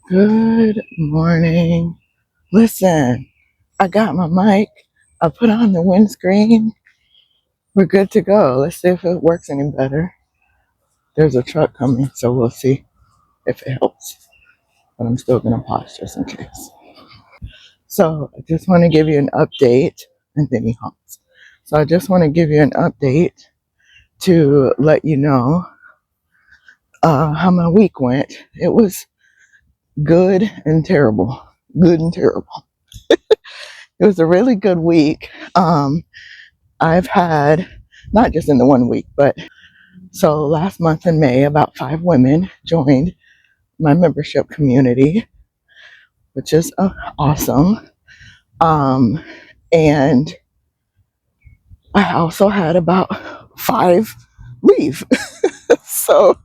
Good morning. Listen, I got my mic. I put on the windscreen. We're good to go. Let's see if it works any better. There's a truck coming, so we'll see if it helps. But I'm still going to pause just in case. So I just want to give you an update. And then he honks. So I just want to give you an update to let you know how my week went. It was good and terrible. Good and terrible. It was a really good week. I've had, not just in the one week, but so last month in May, about 5 women joined my membership community, which is awesome. And I also had about 5 leave. So,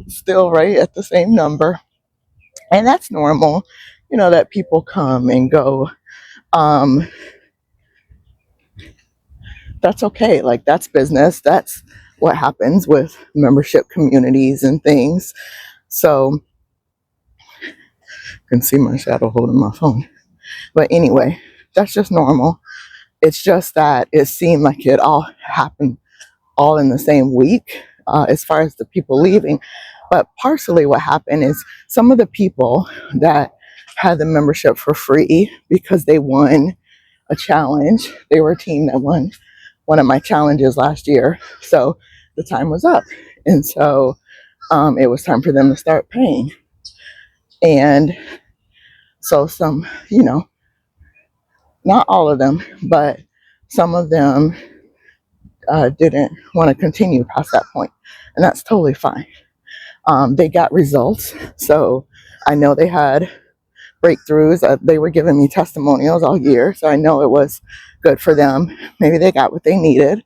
still right at the same number. And that's normal, that people come and go. That's okay. Like, that's business. That's what happens with membership communities and things. So, you can see my shadow holding my phone. But anyway, that's just normal. It's just that it seemed like it all happened all in the same week, as far as the people leaving. But partially what happened is some of the people that had the membership for free because they won a challenge, they were a team that won one of my challenges last year. So the time was up. And so it was time for them to start paying. And so some, not all of them, but some of them didn't want to continue past that point. And that's totally fine. They got results. So I know they had breakthroughs. They were giving me testimonials all year. So I know it was good for them. Maybe they got what they needed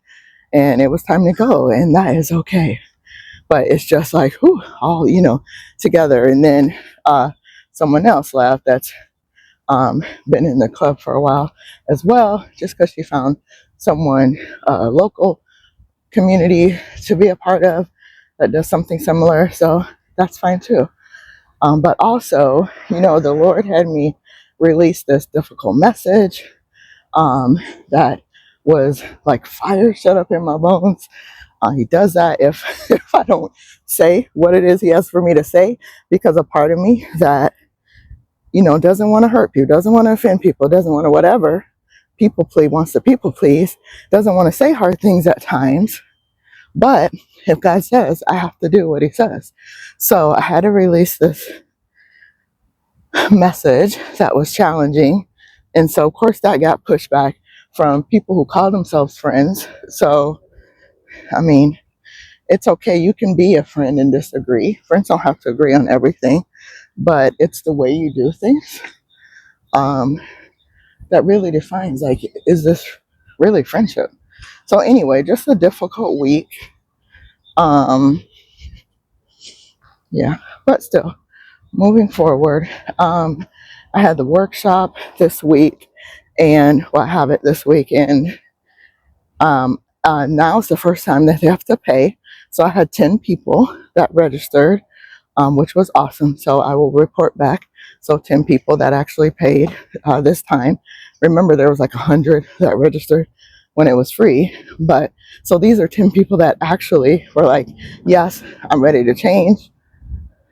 and it was time to go. And that is okay. But it's just like, whew, all, together. And then someone else left that's been in the club for a while as well, just because she found someone local community to be a part of that does something similar. So that's fine too. But also, the Lord had me release this difficult message that was like fire shut up in my bones. He does that if I don't say what it is he has for me to say, because a part of me that, doesn't want to hurt people, doesn't want to offend people, doesn't want to whatever, wants to people please, doesn't want to say hard things at times. But if God says, I have to do what he says. So I had to release this message that was challenging. And so, of course, that got pushed back from people who call themselves friends. So, I mean, it's okay. You can be a friend and disagree. Friends don't have to agree on everything, but it's the way you do things that really defines, like, is this really friendship? So anyway, just a difficult week. Yeah, but still moving forward. I had the workshop this week, and I have it this week, and now it's the first time that they have to pay. So I had 10 people that registered, which was awesome. So I will report back. So 10 people that actually paid this time. Remember, there was like 100 that registered when it was free. But so these are 10 people that actually were like, yes, I'm ready to change.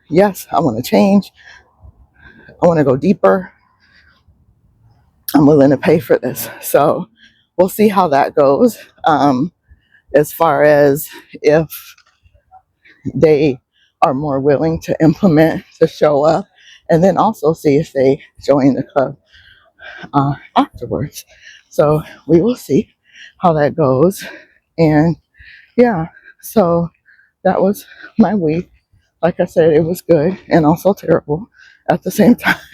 Yes, I want to change. I want to go deeper. I'm willing to pay for this. So we'll see how that goes. As far as if they are more willing to implement, to show up, and then also see if they join the club afterwards. So we will see how that goes. And yeah, so that was my week. Like I said, it was good and also terrible at the same time.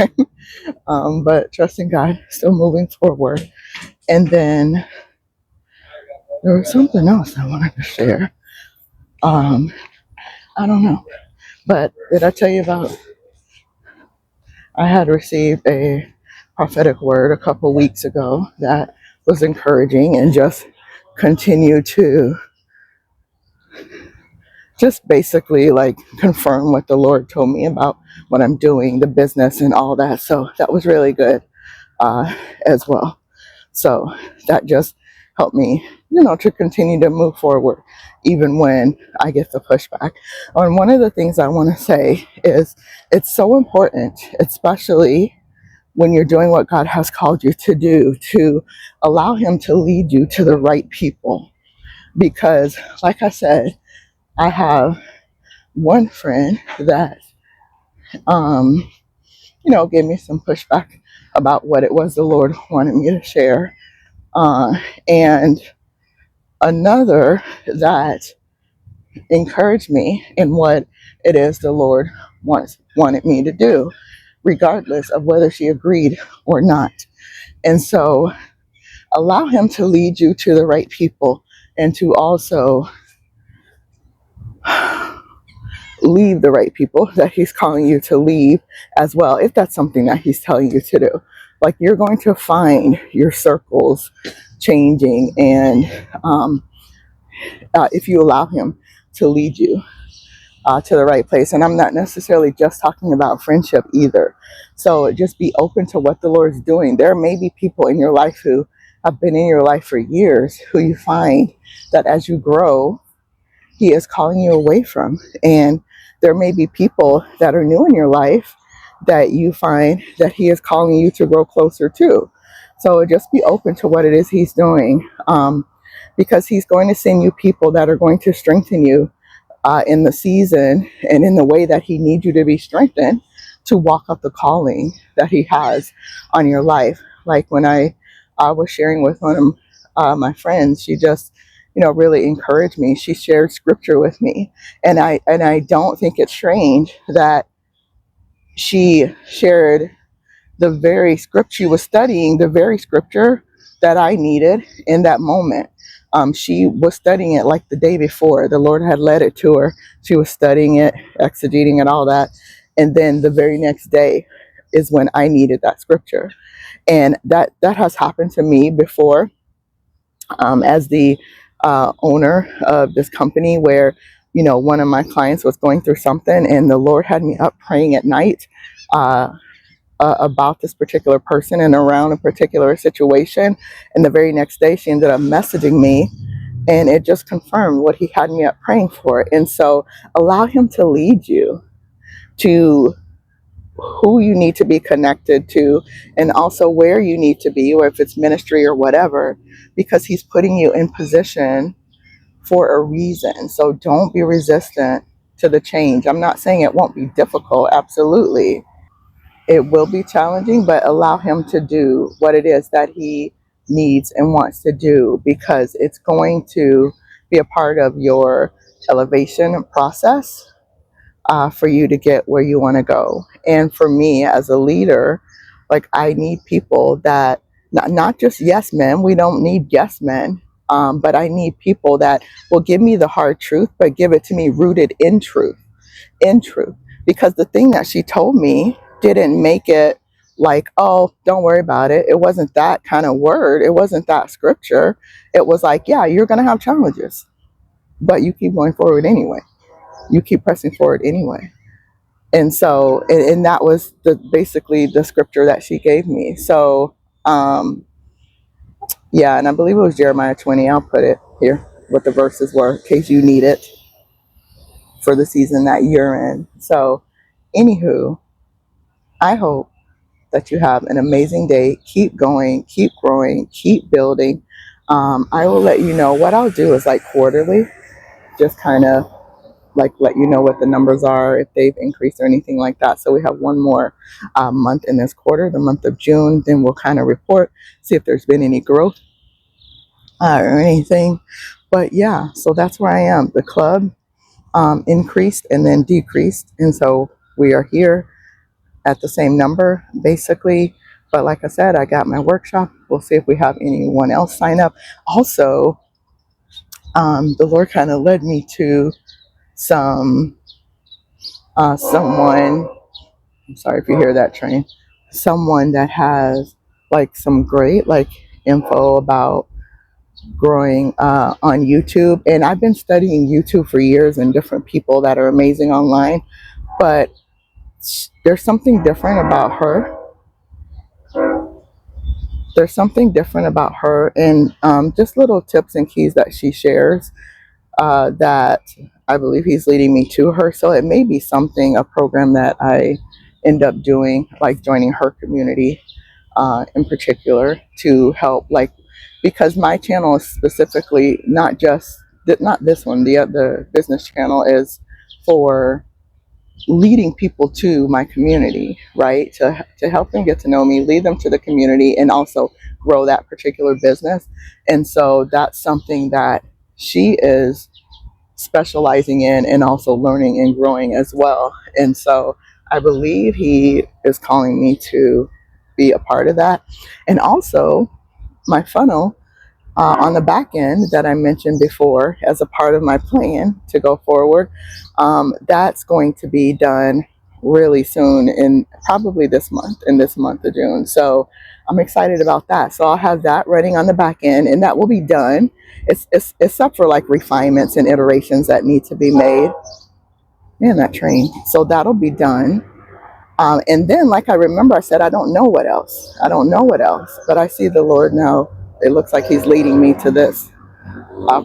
But trusting God, still moving forward. And then there was something else I wanted to share. I don't know. But did I tell you about? I had received a prophetic word a couple weeks ago that was encouraging and just continue to just basically like confirm what the Lord told me about what I'm doing, the business and all that. So that was really good uh, as well. So that just helped me, to continue to move forward, even when I get the pushback. And one of the things I want to say is it's so important, especially when you're doing what God has called you to do, to allow Him to lead you to the right people. Because, like I said, I have one friend that, gave me some pushback about what it was the Lord wanted me to share. And another that encouraged me in what it is the Lord wanted me to do, regardless of whether she agreed or not. And so allow Him to lead you to the right people and to also leave the right people that He's calling you to leave as well, if that's something that He's telling you to do. Like, you're going to find your circles changing, and if you allow Him to lead you to the right place. And I'm not necessarily just talking about friendship either. So just be open to what the Lord's doing. There may be people in your life who have been in your life for years who you find that as you grow, He is calling you away from. And there may be people that are new in your life that you find that He is calling you to grow closer to. So just be open to what it is He's doing, because He's going to send you people that are going to strengthen you in the season and in the way that He needs you to be strengthened to walk up the calling that He has on your life. Like when I was sharing with one of my friends, she just, really encouraged me. She shared scripture with me, and I don't think it's strange that she shared the very script she was studying, the very scripture that I needed in that moment. She was studying it like the day before. The Lord had led it to her. She was studying it, exegeting it, all that. And then the very next day is when I needed that scripture. And that has happened to me before, as the owner of this company, where, one of my clients was going through something, and the Lord had me up praying at night about this particular person and around a particular situation. And the very next day, she ended up messaging me, and it just confirmed what He had me up praying for. And so allow Him to lead you to who you need to be connected to, and also where you need to be, or if it's ministry or whatever, because He's putting you in position for a reason. So don't be resistant to the change. I'm not saying it won't be difficult. Absolutely. It will be challenging, but allow Him to do what it is that He needs and wants to do, because it's going to be a part of your elevation process, for you to get where you want to go. And for me as a leader, like, I need people that, not just yes men, we don't need yes men, but I need people that will give me the hard truth, but give it to me rooted in truth. Because the thing that she told me didn't make it like, oh, don't worry about it. It wasn't that kind of word. It wasn't that scripture. It was like, yeah, you're going to have challenges, but you keep going forward anyway. You keep pressing forward anyway. And so, and that was basically the scripture that she gave me. So, yeah, and I believe it was Jeremiah 20. I'll put it here, what the verses were, in case you need it for the season that you're in. So, anywho, I hope that you have an amazing day. Keep going, keep growing, keep building. I will let you know. What I'll do is like quarterly, just kind of like let you know what the numbers are, if they've increased or anything like that. So we have one more month in this quarter, the month of June. Then we'll kind of report, see if there's been any growth or anything. But yeah, so that's where I am. The club increased and then decreased. And so we are here at the same number, basically. But like I said, I got my workshop. We'll see if we have anyone else sign up. Also, the Lord kind of led me to someone. I'm sorry if you hear that train. Someone that has like some great like info about growing on YouTube. And I've been studying YouTube for years and different people that are amazing online. But there's something different about her. There's something different about her, and just little tips and keys that she shares that I believe he's leading me to her. So it may be something, a program that I end up doing, like joining her community in particular to help, like, because my channel is specifically not just, not this one, the business channel is for leading people to my community, right? To help them get to know me, lead them to the community, and also grow that particular business. And so that's something that she is specializing in and also learning and growing as well. And so I believe he is calling me to be a part of that. And also my funnel on the back end that I mentioned before as a part of my plan to go forward, that's going to be done really soon, in probably in this month of June. So I'm excited about that. So I'll have that running on the back end, and that will be done. It's up for like refinements and iterations that need to be made. Man, that train. So that'll be done. And then, like I remember, I said, I don't know what else. I don't know what else. But I see the Lord now. It looks like He's leading me to this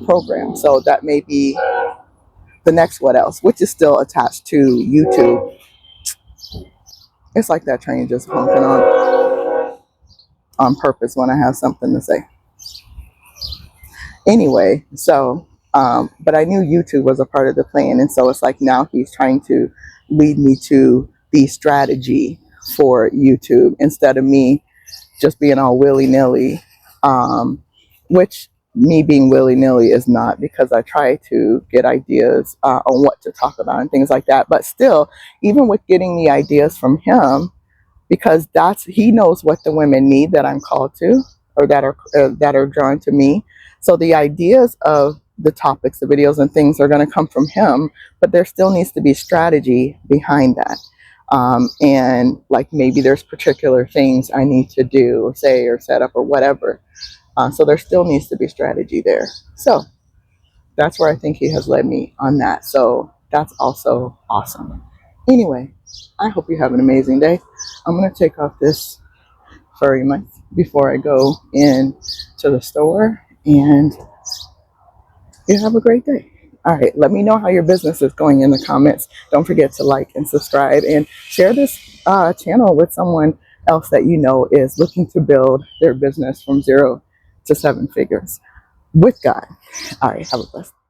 program. So that may be the next what else, which is still attached to YouTube. It's like that train just honking on purpose when I have something to say. Anyway, so, but I knew YouTube was a part of the plan. And so it's like now He's trying to lead me to the strategy for YouTube instead of me just being all willy-nilly, which me being willy-nilly is not, because I try to get ideas on what to talk about and things like that. But still, even with getting the ideas from him, because he knows what the women need that I'm called to, or that are drawn to me. So the ideas of the topics, the videos and things are going to come from him, but there still needs to be strategy behind that. And like maybe there's particular things I need to do or say or set up or whatever. So there still needs to be strategy there. So that's where I think He has led me on that. So that's also awesome. Anyway, I hope you have an amazing day. I'm going to take off this furry mic before I go in to the store, and you have a great day. All right, let me know how your business is going in the comments. Don't forget to like and subscribe, and share this channel with someone else that you know is looking to build their business from 0 to 7 figures with God. All right, have a blessed day.